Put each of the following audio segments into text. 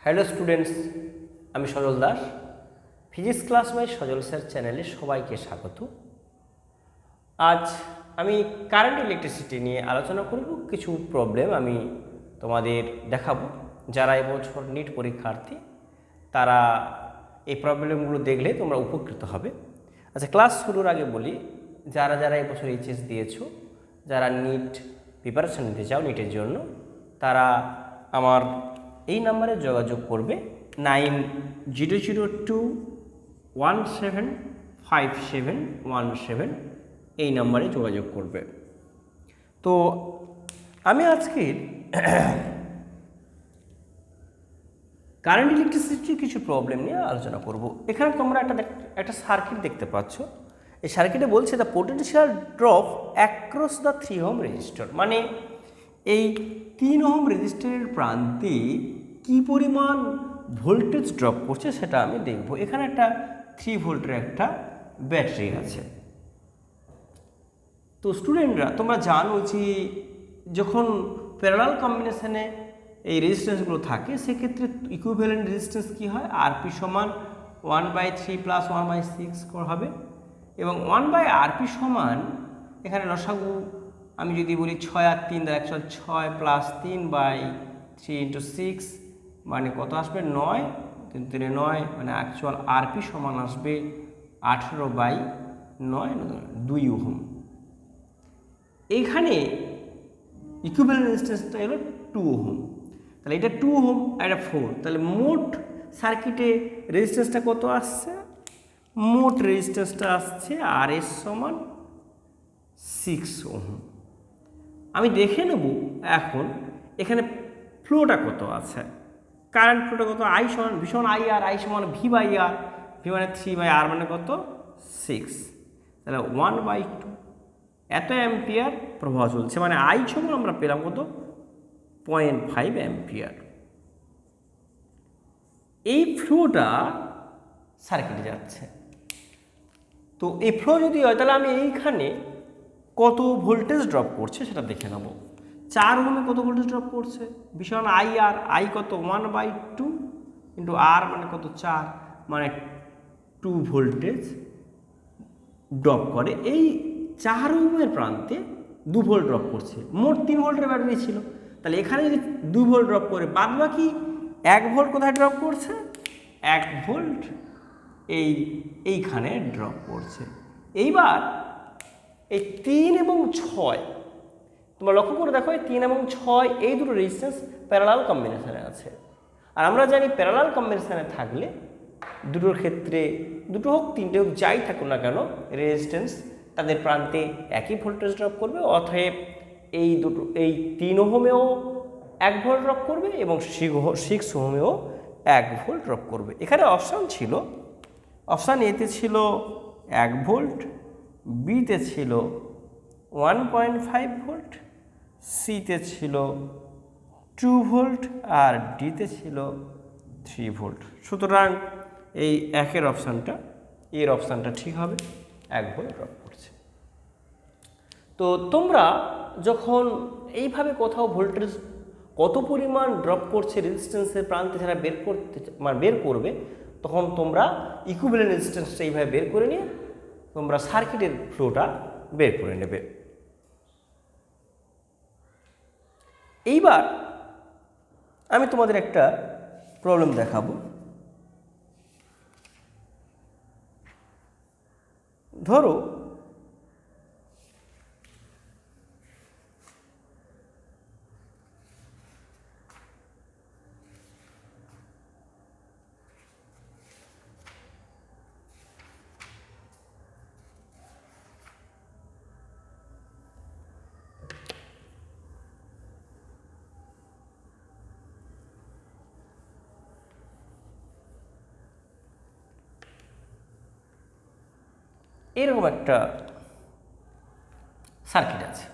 Hello students, আমি Sajal Das. Physics class by Sajal sir চ্যানেলে সবাইকে স্বাগত। আজ আমি কারেন্ট ইলেকট্রিসিটি নিয়ে আলোচনা করব। কিছু প্রবলেম আমি তোমাদের দেখাবো। যারা এবছর নিট পরীক্ষার্থী তারা এই প্রবলেমগুলো দেখলে তোমরা উপকৃত হবে। আচ্ছা, ক্লাস শুরুর আগে বলি, যারা যারা এবছর এইচএস দিয়েছো, যারা নিট প্রিপারেশন নিতে চাও নিটের জন্য, তারা আমার এই নাম্বারে যোগাযোগ করবে 9002175717 এই নাম্বারে যোগাযোগ করবে। তো আমি আজকের কারেন্ট ইলেকট্রিসিটির কিছু প্রবলেম নিয়ে আলোচনা করব। এখানে তোমরা একটা সার্কিট দেখতে পাচ্ছ। এই সার্কিটে বলছে the potential drop across the 3 ohm resistor, মানে এই 3 ওহম রেজিস্টরের প্রান্তে কি পরিমাণ ভোল্টেজ ড্রপ করছে সেটা আমি দেখব। এখানে একটা 3 ভোল্টের একটা ব্যাটারি আছে। তো স্টুডেন্টরা তোমরা জানো যে যখন প্যারালাল কম্বিনেশনে এই রেজিস্ট্যান্সগুলো থাকে সেক্ষেত্রে ইকুইভ্যালেন্ট রেজিস্ট্যান্স কী হয়, আরপি সমান 1/3 প্লাস 1/6 হবে, এবং 1/RP সমান এখানে লসাগু আমি যদি বলি 6 আর 3 দ্বারা 106 প্লাস 3/3 ইন্টু 6 মানে কত আসবে 9, 3 3 9, মানে অ্যাকচুয়াল আরপি সমান আসবে 18/9 2 ওহম। এইখানে ইকুইভ্যালেন্ট রেজিস্ট্যান্সটা হলো 2 ওহম। তাহলে এটা 2 ওহম আর এটা 4, তাহলে মোট সার্কিটে রেজিস্ট্যান্সটা কত আসছে? মোট রেজিস্ট্যান্সটা আসছে RS সমান 6 ওহম। আমি দেখে নেব এখন এখানে ফ্লোটা কত আছে, কারেন্ট ফ্লোটা কত, I সমান V সমান IR, I সমান V/R, V মানে 3/R মানে কত 6, তাহলে 1/2 এত অ্যাম্পিয়ার প্রবাহ চলছে, মানে I সমান আমরা পেলাম কত 0.5 অ্যাম্পিয়ার। এই ফ্লোটা সার্কিটে যাচ্ছে। তো এই ফ্লো যদি হয় তাহলে আমি এইখানে কত ভোল্টেজ ড্রপ করছে সেটা দেখে নেব। 4 ওহমে কত ভোল্টেজ ড্রপ করছে, ভীষণ IR, I কত 1/2 ইন্টু R মানে কত 4, মানে 2 ভোল্টেজ ড্রপ করে। এই 4 ওহমের প্রান্তে 2 ভোল্ট ড্রপ করছে, মোট 3 ভোল্টের ব্যাটারি ছিল। তাহলে এখানে যদি 2 ভোল্ট ড্রপ করে বাদ বাকি 1 ভোল্ট কোথায় ড্রপ করছে, 1 ভোল্ট এইখানে ড্রপ করছে। এইবার এই 3 এবং 6 তোমরা লক্ষ্য করে দেখো, এই 3 এবং 6 এই দুটো রেজিস্ট্যান্স প্যারালাল কম্বিনেশনে আছে। আর আমরা জানি প্যারালাল কম্বিনেশনে থাকলে দুটোর ক্ষেত্রে, দুটো হোক তিনটে হোক যাই থাকুক না কেন, রেজিস্ট্যান্স তাদের প্রান্তে একই ভোল্টেজ ড্রপ করবে। অতএব এই 3 ওহমেও 1 ভোল্ট ড্রপ করবে এবং 6 ওহমেও 1 ভোল্ট ড্রপ করবে। এখানে অপশান ছিল, অপশান এতে ছিল 1 ভোল্ট, বিতে ছিল 1.5 ভোল্ট, সিতে ছিল 2 ভোল্ট আর ডিতে ছিল 3 ভোল্ট। সুতরাং এই একের অপশানটা, এর অপশানটা ঠিক হবে, 1 ভোল্ট ড্রপ করছে। তো তোমরা যখন এইভাবে কোথাও ভোল্টেজ কত পরিমাণ ড্রপ করছে রেজিস্ট্যান্সের প্রান্তে যারা বের করবে, তখন তোমরা ইকুইভ্যালেন্ট রেজিস্ট্যান্সটা এইভাবে বের করে নিয়ে তোমরা সার্কিটের ফ্লোটা বের করে নেবে। এইবার আমি তোমাদের একটা প্রবলেম দেখাবো। ধরো এরকম একটা সার্কিট আছে,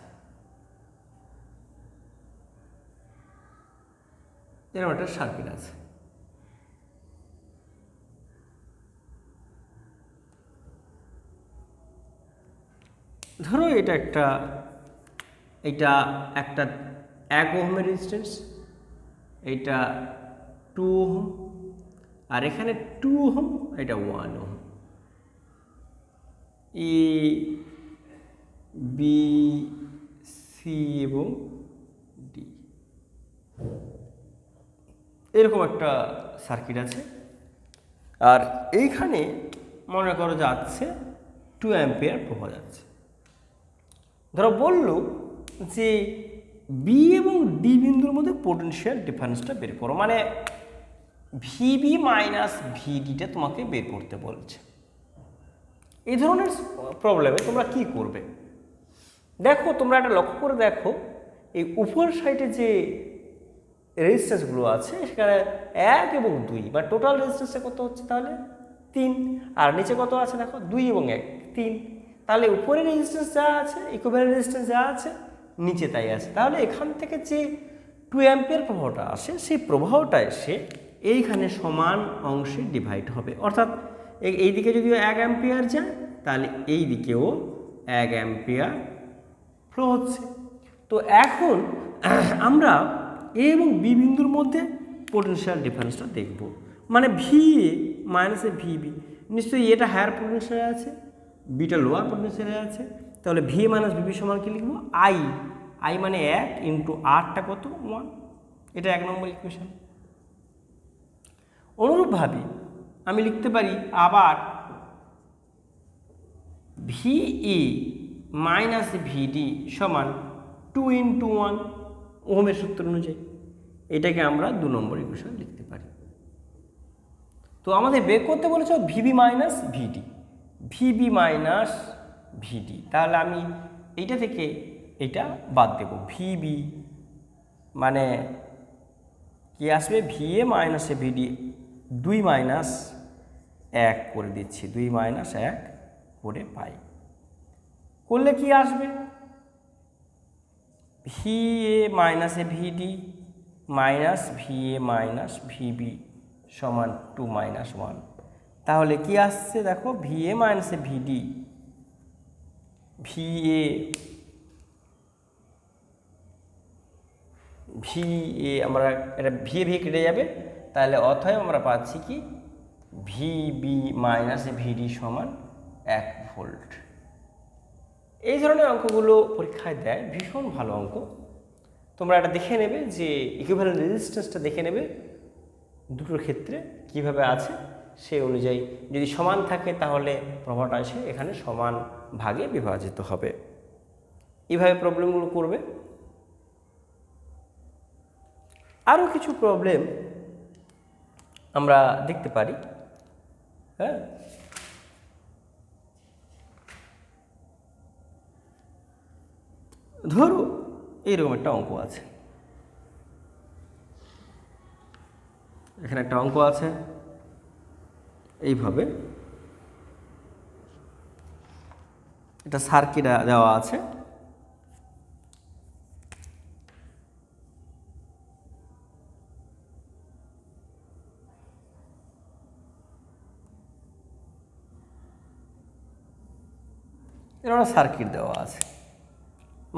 এরকম একটা সার্কিট আছে। ধরো এটা একটা 1 ওহমের রেজিস্ট্যান্স, এইটা 2 ওহম, আর এখানে 2 ওহম, এটা 1 ওহম। এ বি সি এবং ডি, এরকম একটা সার্কিট আছে। আর এইখানে মনে করো যাচ্ছে 2 অ্যাম্পিয়ার প্রবাহ যাচ্ছে। ধরো বলল যে বি এবং ডি বিন্দুর মধ্যে পোটেনশিয়াল ডিফারেন্সটা বের করো, মানে ভিবি মাইনাস ভিডিটা তোমাকে বের করতে বলছে। এই ধরনের প্রবলেমে তোমরা কি করবে? দেখো, তোমরা একটা লক্ষ্য করে দেখো, এই উপর সাইডে যে রেজিস্ট্যান্সগুলো আছে সেখানে 1 এবং 2, বা টোটাল রেজিস্ট্যান্সটা কত হচ্ছে তাহলে 3, আর নিচে কত আছে দেখো 2 এবং 1 3। তাহলে উপরে রেজিস্ট্যান্স যা আছে, ইকুইভ্যালেন্ট রেজিস্ট্যান্স যা আছে, নিচে তাই আছে। তাহলে এখান থেকে যে 2 অ্যাম্পিয়ার প্রবাহটা আসে, সেই প্রবাহটা এসে এইখানে সমান অংশে ডিভাইড হবে। অর্থাৎ এই দিকে যদি 1 অ্যাম্পিয়ার যায়, তাহলে এই দিকেও 1 অ্যাম্পিয়ার ফ্লো হচ্ছে। তো এখন আমরা এ এবং বি বিন্দুর মধ্যে পোটেনশিয়াল ডিফারেন্সটা দেখব, মানে V A minus A VB. নিশ্চয়ই এটা হায়ার পোটেনশিয়ালে আছে, বিটা লোয়ার পোটেনশিয়ালে আছে। তাহলে ভি মাইনাস ভিবি সমান কি লিখবো? আই। আই মানে 1 ইন্টু আরটা কত? 1। এটা 1 নম্বর ইকুয়েশন। অনুরূপভাবে আমি লিখতে পারি আবার ভি ই মাইনাস ভিডি সমান 2 ইন্টু 1 ওহমের সূত্র অনুযায়ী। এটাকে আমরা 2 নম্বর ইকুয়েশন লিখতে পারি। তো আমাদের বের করতে বলেছে ভিবি মাইনাস ভিডি, ভিবি মাইনাস ভিডি। তাহলে আমি এইটা থেকে এটা বাদ দেব। ভিবি মানে কি আসবে? ভিএ মাইনাস এ ভিডি, 2 মাইনাস 1 করে দিচ্ছি, 2 মাইনাস 1 করে পাই। করলে কি আসবে? ভিএ মাইনাস এ ভিডি মাইনাস ভিএ মাইনাস ভিবি সমান 2 মাইনাস 1। তাহলে কি আসছে দেখো? ভিএ মাইনাস এ ভিডি, ভিএ আমরা এটা ভিএ ভি কেটে যাবে, তাহলে অতএব আমরা পাচ্ছি কি? ভিবি মাইনাস ভিডি সমান 1 ভোল্ট। এই ধরনের অঙ্কগুলো পরীক্ষায় দেয়, ভীষণ ভালো অঙ্ক। তোমরা এটা দেখে নেবে যে ইকুইভ্যালেন্ট রেজিস্ট্যান্সটা দেখে নেবে দুটোর ক্ষেত্রে কিভাবে আছে, সেই অনুযায়ী যদি সমান থাকে তাহলে প্রভাবটা এসে এখানে সমান ভাগে বিভাজিত হবে। এইভাবে প্রবলেমগুলো করবে। আরও কিছু প্রবলেম আমরা দেখতে পারি। হ্যাঁ, ধরো এইরকম একটা অঙ্ক আছে, এখানে একটা অঙ্ক আছে, এইভাবে এটা সার্কিট দেওয়া আছে। এরকম সার্কিট দেওয়া আছে,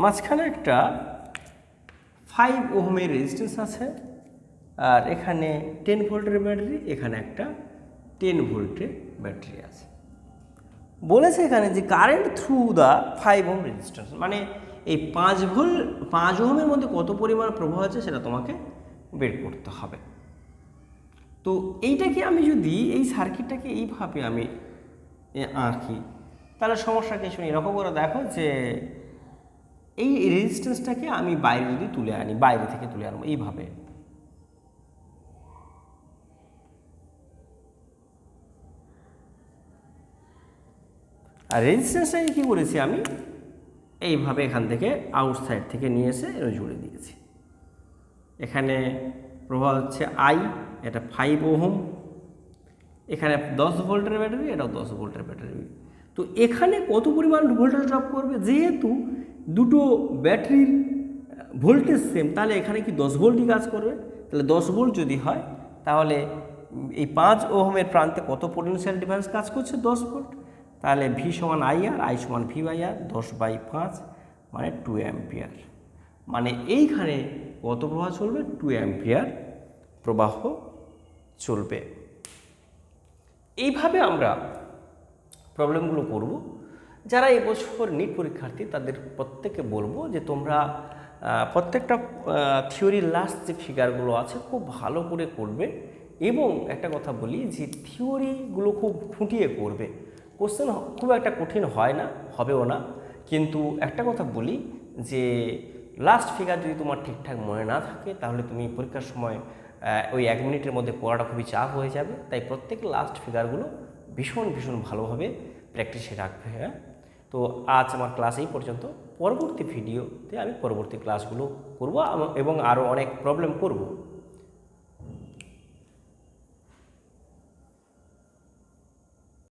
মাঝখানে একটা 5 ওহমের রেজিস্ট্যান্স আছে, আর এখানে 10 ভোল্টের ব্যাটারি, এখানে একটা 10 ভোল্টের ব্যাটারি আছে। বলেছে এখানে যে current through the 5 ohm resistance, মানে এই 5 ওহমের মধ্যে কত পরিমাণ প্রবাহ আছে সেটা তোমাকে বের করতে হবে। তো এইটাকে আমি যদি এই সার্কিটটাকে এইভাবে আমি আঁকি, তাহলে সমস্যা কিছু নেই। এরকম করে দেখো যে এই রেজিস্ট্যান্সটাকে আমি বাইরে যদি তুলে আনি, বাইরে থেকে তুলে আনবো এইভাবে, আর রেজিস্ট্যান্সটাকে কী করেছি আমি এইভাবে এখান থেকে আউটসাইড থেকে নিয়ে এসে জুড়ে দিয়েছি। এখানে প্রবাহ হচ্ছে আই, এটা 5 ওহম, এখানে 10 ভোল্টের ব্যাটারি, এটাও 10 ভোল্টের ব্যাটারি। তো এখানে কত পরিমাণ ভোল্টেজ ড্রপ করবে? যেহেতু দুটো ব্যাটারির ভোল্টেজ সেম, তাহলে এখানে কি 10 ভোল্টই কাজ করবে। তাহলে 10 ভোল্ট যদি হয়, তাহলে এই 5 ওহমের প্রান্তে কত পোটেনশিয়াল ডিফারেন্স কাজ করছে? 10 ভোল্ট। তাহলে ভি সমান আই আর, আই সমান ভি বাই আর, 10/5 মানে 2 অ্যাম্পিয়ার। মানে এইখানে কত প্রবাহ চলবে? 2 অ্যাম্পিয়ার প্রবাহ চলবে। এইভাবে আমরা প্রবলেমগুলো করব। যারা এবছর নিট পরীক্ষার্থী তাদের প্রত্যেককে বলবো যে তোমরা প্রত্যেকটা থিওরির লাস্ট যে ফিগারগুলো আছে খুব ভালো করে করবে, এবং একটা কথা বলি যে থিওরিগুলো খুব খুঁটিয়ে করবে। কোশ্চেন খুব একটা কঠিন হয় না, হবেও না, কিন্তু একটা কথা বলি যে লাস্ট ফিগার যদি তোমার ঠিকঠাক মনে না থাকে তাহলে তুমি পরীক্ষার সময় ওই 1 মিনিটের মধ্যে পড়াটা খুবই চাপ হয়ে যাবে। তাই প্রত্যেক লাস্ট ফিগারগুলো ভীষণ ভীষণ ভালোভাবে প্র্যাকটিসে রাখবে। হ্যাঁ, তো আজ আমার ক্লাস এই পর্যন্ত। পরবর্তী ভিডিওতে আমি পরবর্তী ক্লাসগুলো করব এবং আরও অনেক প্রবলেম করব।